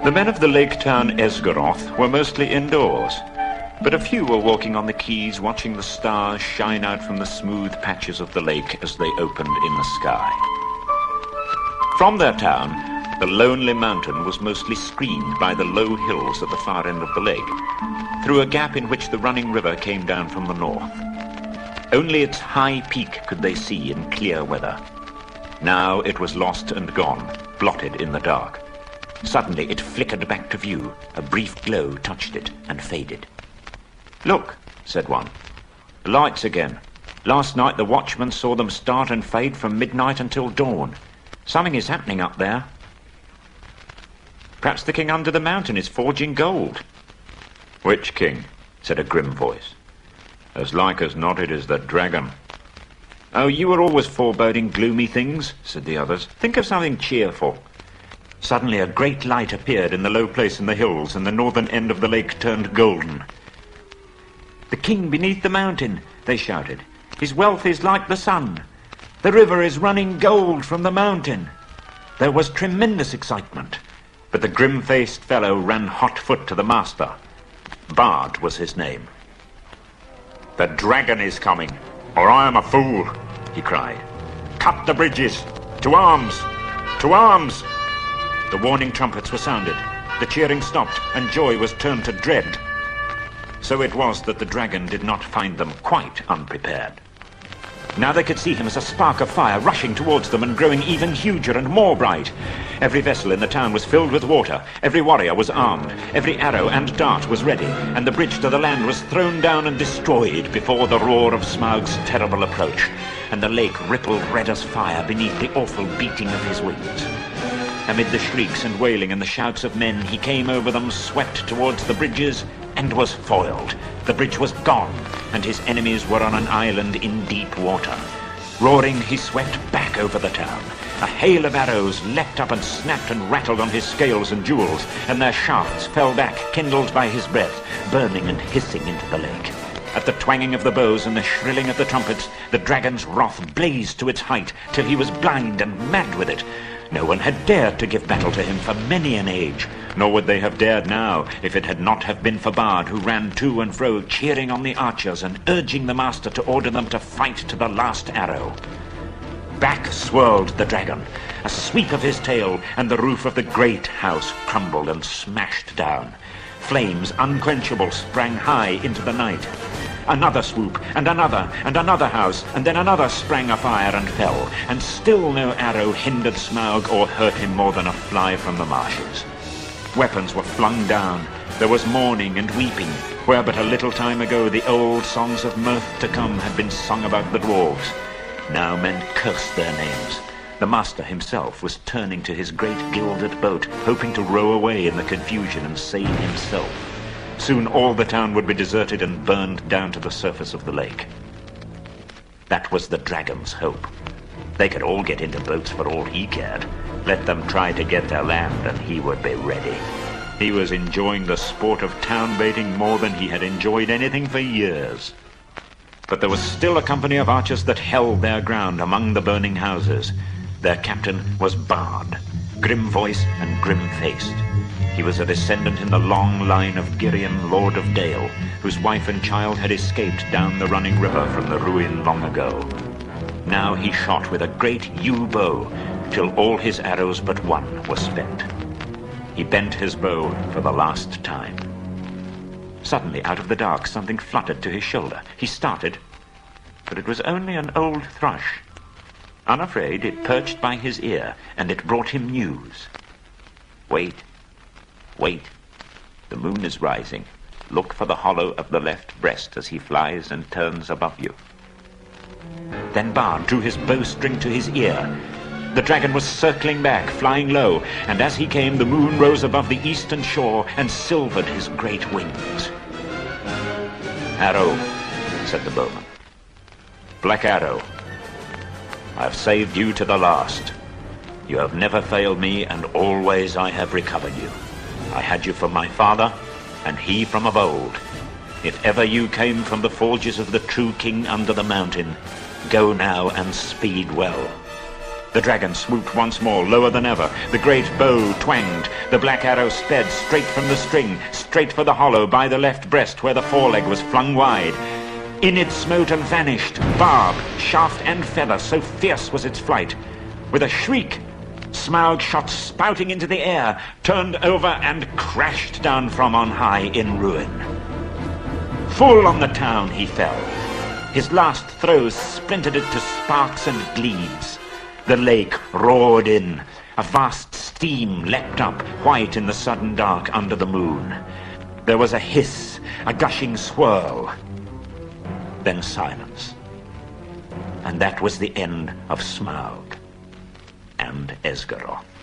The men of the lake town Esgaroth were mostly indoors, but a few were walking on the quays watching the stars shine out from the smooth patches of the lake as they opened in the sky. From their town, the lonely mountain was mostly screened by the low hills at the far end of the lake, through a gap in which the running river came down from the north. Only its high peak could they see in clear weather. Now it was lost and gone, blotted in the dark. Suddenly it flickered back to view. A brief glow touched it and faded. "Look," said one. "The lights again. Last night the watchmen saw them start and fade from midnight until dawn. Something is happening up there. Perhaps the king under the mountain is forging gold." "Which king?" said a grim voice. "As like as not it is the dragon." "Oh, you were always foreboding gloomy things," said the others. "Think of something cheerful." Suddenly a great light appeared in the low place in the hills, and the northern end of the lake turned golden. "The king beneath the mountain," they shouted. "His wealth is like the sun. The river is running gold from the mountain." There was tremendous excitement, but the grim-faced fellow ran hot-foot to the master. Bard was his name. "The dragon is coming, or I am a fool," he cried. "Cut the bridges! To arms! To arms!" The warning trumpets were sounded. The cheering stopped, and joy was turned to dread. So it was that the dragon did not find them quite unprepared. Now they could see him as a spark of fire rushing towards them and growing even huger and more bright. Every vessel in the town was filled with water. Every warrior was armed. Every arrow and dart was ready, and the bridge to the land was thrown down and destroyed before the roar of Smaug's terrible approach, and the lake rippled red as fire beneath the awful beating of his wings. Amid the shrieks and wailing and the shouts of men, he came over them, swept towards the bridges, and was foiled. The bridge was gone, and his enemies were on an island in deep water. Roaring, he swept back over the town. A hail of arrows leapt up and snapped and rattled on his scales and jewels, and their shafts fell back, kindled by his breath, burning and hissing into the lake. At the twanging of the bows and the shrilling of the trumpets, the dragon's wrath blazed to its height, till he was blind and mad with it. No one had dared to give battle to him for many an age, nor would they have dared now if it had not have been for Bard, who ran to and fro, cheering on the archers and urging the master to order them to fight to the last arrow. Back swirled the dragon. A sweep of his tail, and the roof of the great house crumbled and smashed down. Flames unquenchable sprang high into the night. Another swoop, and another house, and then another sprang afire and fell, and still no arrow hindered Smaug or hurt him more than a fly from the marshes. Weapons were flung down. There was mourning and weeping, where but a little time ago the old songs of mirth to come had been sung about the dwarves. Now men cursed their names. The master himself was turning to his great gilded boat, hoping to row away in the confusion and save himself. Soon all the town would be deserted and burned down to the surface of the lake. That was the dragon's hope. They could all get into boats for all he cared. Let them try to get their land and he would be ready. He was enjoying the sport of town baiting more than he had enjoyed anything for years. But there was still a company of archers that held their ground among the burning houses. Their captain was Bard, grim-voiced and grim-faced. He was a descendant in the long line of Girion, Lord of Dale, whose wife and child had escaped down the running river from the ruin long ago. Now he shot with a great yew bow, till all his arrows but one were spent. He bent his bow for the last time. Suddenly, out of the dark, something fluttered to his shoulder. He started, but it was only an old thrush. Unafraid, it perched by his ear, and it brought him news. "Wait. Wait. The moon is rising. Look for the hollow of the left breast as he flies and turns above you." Then Bard drew his bowstring to his ear. The dragon was circling back, flying low, and as he came, the moon rose above the eastern shore and silvered his great wings. "Arrow," said the bowman. "Black Arrow, I have saved you to the last. You have never failed me, and always I have recovered you. I had you from my father, and he from of old. If ever you came from the forges of the true king under the mountain, go now and speed well. The dragon swooped once more, lower than ever. The great bow twanged. The black arrow sped straight from the string, straight for the hollow by the left breast where the foreleg was flung wide. In it smote and vanished, barb, shaft and feather, so fierce was its flight. With a shriek, Smaug shot spouting into the air, turned over and crashed down from on high in ruin. Full on the town he fell. His last throws splintered it to sparks and gleams. The lake roared in. A vast steam leapt up, white in the sudden dark under the moon. There was a hiss, a gushing swirl. Then silence. And that was the end of Smaug and Esgaroth.